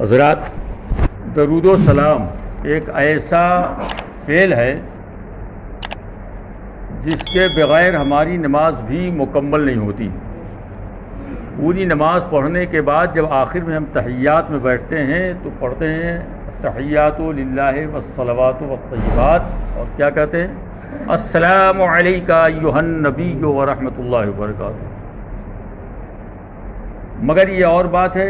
حضرات، درود و سلام ایک ایسا فعل ہے جس کے بغیر ہماری نماز بھی مکمل نہیں ہوتی۔ پوری نماز پڑھنے کے بعد جب آخر میں ہم تحیات میں بیٹھتے ہیں تو پڑھتے ہیں تحیات للہ والصلوات والطیبات، اور کیا کہتے ہیں؟ السلام علیکہ ایھا النبی ورحمۃ اللہ وبرکاتہ۔ مگر یہ اور بات ہے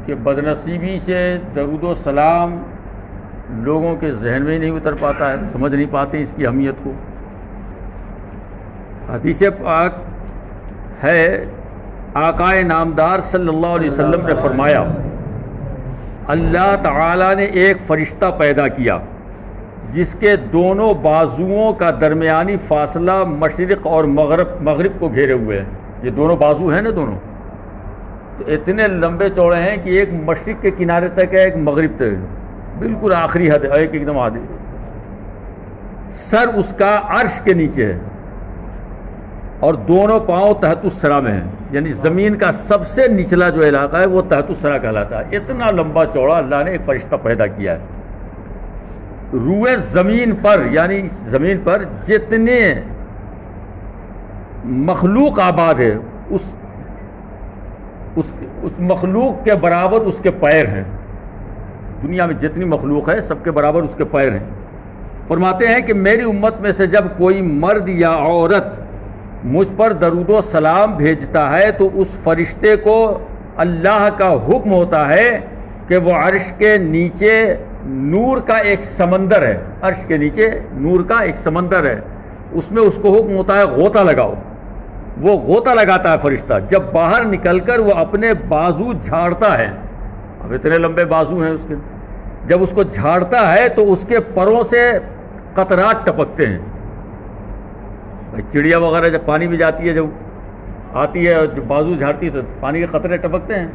کہ بدنصیبی سے درود و سلام لوگوں کے ذہن میں نہیں اتر پاتا ہے، سمجھ نہیں پاتے اس کی اہمیت کو۔ حدیث پاک ہے، آقائے نامدار صلی اللہ علیہ وسلم نے فرمایا، اللہ تعالیٰ نے ایک فرشتہ پیدا کیا جس کے دونوں بازوؤں کا درمیانی فاصلہ مشرق اور مغرب کو گھیرے ہوئے ہیں۔ یہ دونوں بازو ہیں نا، دونوں تو اتنے لمبے چوڑے ہیں کہ ایک مشرق کے کنارے تک ہے، ایک مغرب تک ہے، بالکل آخری حد ہے، ایک دم آدھی۔ سر اس کا عرش کے نیچے ہے اور دونوں پاؤں تحت الثری میں ہیں، یعنی زمین کا سب سے نچلا جو علاقہ ہے وہ تحت الثری کہلاتا ہے۔ اتنا لمبا چوڑا اللہ نے ایک فرشتہ پیدا کیا ہے۔ روئے زمین پر، یعنی زمین پر جتنے مخلوق آباد ہے اس مخلوق کے برابر اس کے پیر ہیں۔ دنیا میں جتنی مخلوق ہے سب کے برابر اس کے پیر ہیں۔ فرماتے ہیں کہ میری امت میں سے جب کوئی مرد یا عورت مجھ پر درود و سلام بھیجتا ہے تو اس فرشتے کو اللہ کا حکم ہوتا ہے کہ وہ عرش کے نیچے نور کا ایک سمندر ہے، عرش کے نیچے نور کا ایک سمندر ہے، اس میں اس کو حکم ہوتا ہے غوطہ لگاؤ۔ وہ غوطہ لگاتا ہے فرشتہ، جب باہر نکل کر وہ اپنے بازو جھاڑتا ہے، اب اتنے لمبے بازو ہیں اس کے، جب اس کو جھاڑتا ہے تو اس کے پروں سے قطرات ٹپکتے ہیں۔ چڑیا وغیرہ جب پانی میں جاتی ہے، جب آتی ہے اور جب بازو جھاڑتی ہے تو پانی کے قطرے ٹپکتے ہیں۔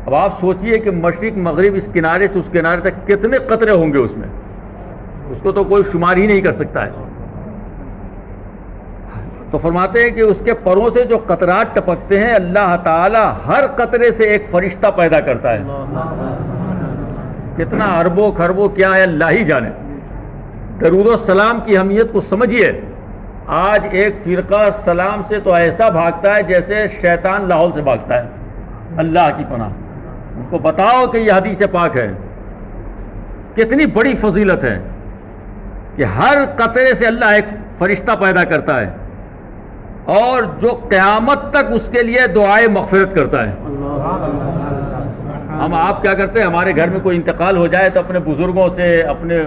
اب آپ سوچئے کہ مشرق مغرب اس کنارے سے اس کنارے تک کتنے قطرے ہوں گے اس میں، اس کو تو کوئی شمار ہی نہیں کر سکتا ہے۔ تو فرماتے ہیں کہ اس کے پروں سے جو قطرات ٹپکتے ہیں، اللہ تعالی ہر قطرے سے ایک فرشتہ پیدا کرتا ہے۔ کتنا اربوں خربوں کیا ہے اللہ ہی جانے۔ درود و سلام کی اہمیت کو سمجھیے۔ آج ایک فرقہ سلام سے تو ایسا بھاگتا ہے جیسے شیطان لاہور سے بھاگتا ہے، اللہ کی پناہ۔ ان کو بتاؤ کہ یہ حدیث پاک ہے، کتنی بڑی فضیلت ہے کہ ہر قطرے سے اللہ ایک فرشتہ پیدا کرتا ہے اور جو قیامت تک اس کے لیے دعائے مغفرت کرتا ہے۔ ہم آپ کیا کرتے ہیں، ہمارے گھر میں کوئی انتقال ہو جائے تو اپنے بزرگوں سے، اپنے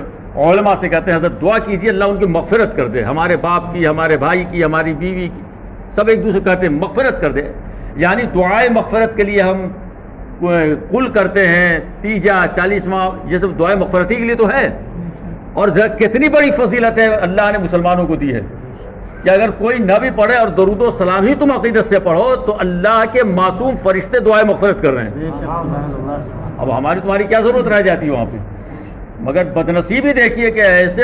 علماء سے کہتے ہیں حضرت دعا کیجیے اللہ ان کی مغفرت کر دے، ہمارے باپ کی، ہمارے بھائی کی، ہماری بیوی کی، سب ایک دوسرے کہتے ہیں مغفرت کر دے۔ یعنی دعائے مغفرت کے لیے ہم کل کرتے ہیں، تیجا، 40واں، یہ سب دعائے مغفرتی کے لیے تو ہے۔ اور کتنی بڑی فضیلت ہے اللہ نے مسلمانوں کو دی ہے کہ اگر کوئی نہ بھی پڑھے اور درود و سلام ہی تم عقیدت سے پڑھو تو اللہ کے معصوم فرشتے دعائے مغفرت کر رہے ہیں۔ اب ہماری تمہاری کیا ضرورت رہ جاتی ہے وہاں پہ؟ مگر بدنصیبی دیکھیے کہ ایسے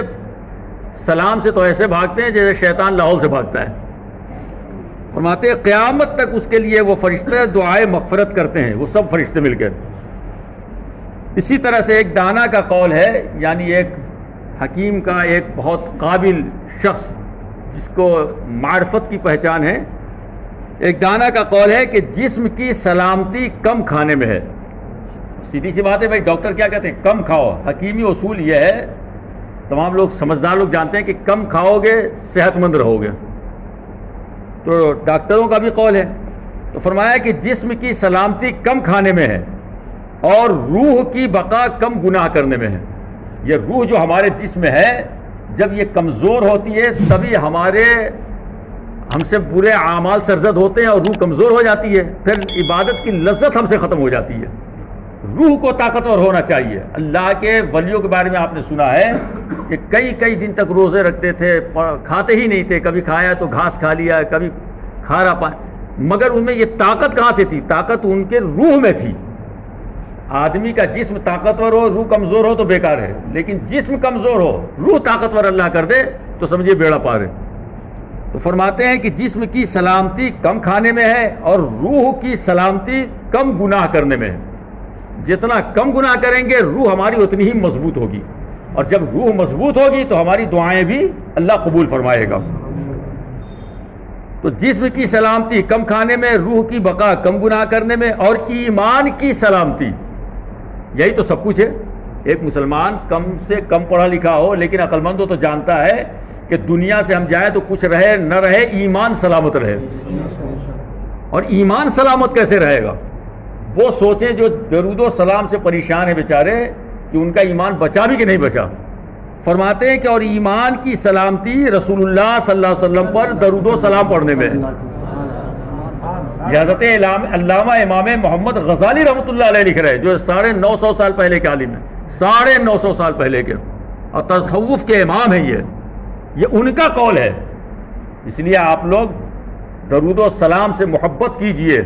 سلام سے تو ایسے بھاگتے ہیں جیسے شیطان لاہور سے بھاگتا ہے۔ فرماتے ہیں قیامت تک اس کے لیے وہ فرشتے دعائے مغفرت کرتے ہیں، وہ سب فرشتے مل کر۔ اسی طرح سے ایک دانا کا قول ہے، یعنی ایک حکیم کا، ایک بہت قابل شخص جس کو معرفت کی پہچان ہے، ایک دانا کا قول ہے کہ جسم کی سلامتی کم کھانے میں ہے۔ سیدھی سی بات ہے بھائی، ڈاکٹر کیا کہتے ہیں؟ کم کھاؤ۔ حکیمی اصول یہ ہے، تمام لوگ سمجھدار لوگ جانتے ہیں کہ کم کھاؤ گے صحت مند رہو گے، تو ڈاکٹروں کا بھی قول ہے۔ تو فرمایا کہ جسم کی سلامتی کم کھانے میں ہے اور روح کی بقا کم گناہ کرنے میں ہے۔ یہ روح جو ہمارے جسم میں ہے، جب یہ کمزور ہوتی ہے تبھی ہم سے برے اعمال سرزد ہوتے ہیں اور روح کمزور ہو جاتی ہے، پھر عبادت کی لذت ہم سے ختم ہو جاتی ہے۔ روح کو طاقتور ہونا چاہیے۔ اللہ کے ولیوں کے بارے میں آپ نے سنا ہے کہ کئی دن تک روزے رکھتے تھے، کھاتے ہی نہیں تھے، کبھی کھایا تو گھاس کھا لیا، کبھی کھارا پانی، مگر ان میں یہ طاقت کہاں سے تھی؟ طاقت ان کے روح میں تھی۔ آدمی کا جسم طاقتور ہو، روح کمزور ہو تو بیکار ہے، لیکن جسم کمزور ہو، روح طاقتور اللہ کر دے تو سمجھیے بیڑا پار ہے۔ تو فرماتے ہیں کہ جسم کی سلامتی کم کھانے میں ہے اور روح کی سلامتی کم گناہ کرنے میں ہے۔ جتنا کم گناہ کریں گے روح ہماری اتنی ہی مضبوط ہوگی، اور جب روح مضبوط ہوگی تو ہماری دعائیں بھی اللہ قبول فرمائے گا۔ تو جسم کی سلامتی کم کھانے میں، روح کی بقا کم گناہ کرنے میں، اور ایمان کی سلامتی، یہی تو سب کچھ ہے۔ ایک مسلمان کم سے کم پڑھا لکھا ہو لیکن عقل مند ہو تو جانتا ہے کہ دنیا سے ہم جائیں تو کچھ رہے نہ رہے، ایمان سلامت رہے۔ اور ایمان سلامت کیسے رہے گا؟ وہ سوچیں جو درود و سلام سے پریشان ہیں بیچارے کہ ان کا ایمان بچا بھی کہ نہیں بچا۔ فرماتے ہیں کہ اور ایمان کی سلامتی رسول اللہ صلی اللہ علیہ وسلم پر درود و سلام پڑھنے میں۔ یہ حضرت علامہ امام محمد غزالی رحمۃ اللہ علیہ لکھ رہے، جو 950 سال پہلے کے عالم ہیں، 950 سال پہلے کے، اور تصوف کے امام ہیں یہ ان کا قول ہے۔ اس لیے آپ لوگ درود و سلام سے محبت کیجئے،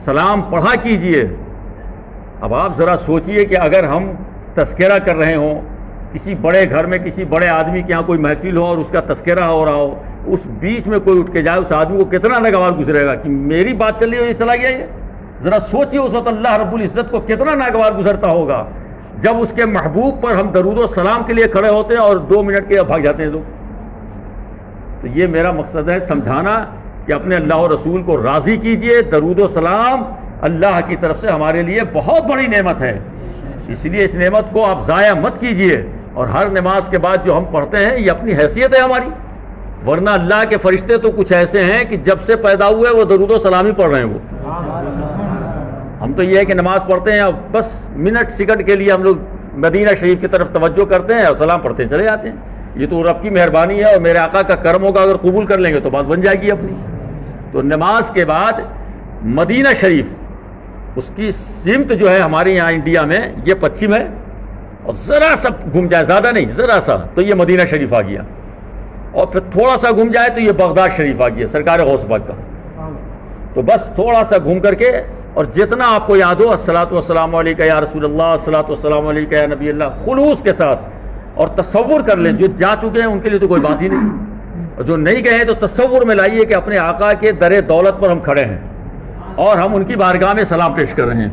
سلام پڑھا کیجئے۔ اب آپ ذرا سوچئے کہ اگر ہم تذکرہ کر رہے ہوں، کسی بڑے گھر میں کسی بڑے آدمی کے یہاں کوئی محفل ہو اور اس کا تذکرہ ہو رہا ہو، اس بیچ میں کوئی اٹھ کے جائے، اس آدمی کو کتنا ناگوار گزرے گا کہ میری بات چل رہی ہے یہ چلا گیا۔ یہ ذرا سوچئے اس وقت اللہ رب العزت کو کتنا ناگوار گزرتا ہوگا جب اس کے محبوب پر ہم درود و سلام کے لیے کھڑے ہوتے ہیں اور 2 منٹ کے بھاگ جاتے ہیں تو یہ میرا مقصد ہے سمجھانا کہ اپنے اللہ و رسول کو راضی کیجئے۔ درود و سلام اللہ کی طرف سے ہمارے لیے بہت بڑی نعمت ہے، اس لیے اس نعمت کو آپ ضائع مت کیجئے۔ اور ہر نماز کے بعد جو ہم پڑھتے ہیں یہ اپنی حیثیت ہے ہماری، ورنہ اللہ کے فرشتے تو کچھ ایسے ہیں کہ جب سے پیدا ہوئے وہ درود و سلام ہی پڑھ رہے ہیں۔ وہ ہم تو یہ ہے کہ نماز پڑھتے ہیں اور بس منٹ سیکنڈ کے لیے ہم لوگ مدینہ شریف کی طرف توجہ کرتے ہیں اور سلام پڑھتے چلے جاتے ہیں۔ یہ تو رب کی مہربانی ہے اور میرے آقا کا کرم ہوگا، اگر قبول کر لیں گے تو بات بن جائے گی اپنی۔ تو نماز کے بعد مدینہ شریف، اس کی سمت جو ہے ہمارے یہاں انڈیا میں یہ پچھم ہے، اور ذرا سا گھوم جائے، زیادہ نہیں ذرا سا، تو یہ مدینہ شریف آ گیا، اور پھر تھوڑا سا گھوم جائے تو یہ بغداد شریف آ گیا، سرکار غوث پاک کا۔ تو بس تھوڑا سا گھوم کر کے، اور جتنا آپ کو یاد ہو الصلاۃ والسلام علیکہ یا رسول اللہ، الصلاۃ والسلام علیکہ یا نبی اللہ، خلوص کے ساتھ، اور تصور کر لیں جو جا چکے ہیں ان کے لیے تو کوئی بات ہی نہیں، اور جو نہیں گئے ہیں تو تصور میں لائیے کہ اپنے آقا کے در دولت پر ہم کھڑے ہیں اور ہم ان کی بارگاہ میں سلام پیش کر رہے ہیں۔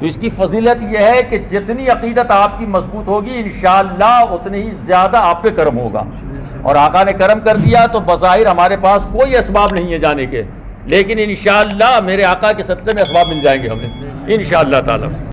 تو اس کی فضیلت یہ ہے کہ جتنی عقیدت آپ کی مضبوط ہوگی انشاءاللہ اتنی ہی زیادہ آپ پہ کرم ہوگا، اور آقا نے کرم کر دیا تو بظاہر ہمارے پاس کوئی اسباب نہیں ہے جانے کے، لیکن انشاءاللہ میرے آقا کے صدقے میں اسباب مل جائیں گے ہمیں انشاءاللہ تعالی۔